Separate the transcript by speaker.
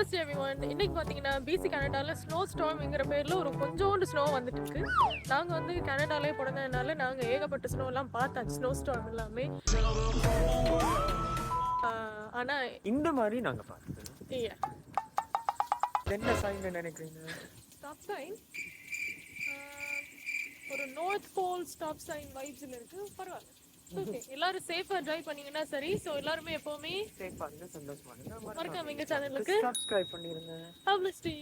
Speaker 1: நமஸ்தே everyone. இன்னைக்கு பார்த்தீங்கன்னா PC கனடாவில் ஸ்னோ ஸ்டார்ம்ங்கிற பேரில் ஒரு கொஞ்சோண்டு ஸ்னோ வந்துட்டு இருக்கு. நாங்கள் வந்து கனடாலே பிறந்ததுனால நாங்கள் ஏகப்பட்ட ஸ்னோலாம் பார்த்தாச்சு, ஸ்னோ ஸ்டார்ம் எல்லாமே. ஆனால்
Speaker 2: இந்த மாதிரி நாங்கள் பார்த்தோம்.
Speaker 1: இல்லையா
Speaker 2: என்ன சைன் நினைக்கிறீங்க?
Speaker 1: ஸ்டாப் சைன் ஒரு நார்த் போல் ஸ்டாப் சைன் வைப்ஸில் இருக்குது. பரவாயில்ல, ஓகே. எல்லாரும் சேஃபா டிரைவ் பண்ணீங்கன்னா சரி. ஸோ எல்லாருமே எப்பவுமே
Speaker 2: சேஃபா இருங்க, சந்தோஷமா இருங்க.
Speaker 1: மறக்காம எங்க சேனலுக்கு
Speaker 2: சப்ஸ்கிரைப் பண்ணிருங்க.
Speaker 1: பப்ளிசிட்டி.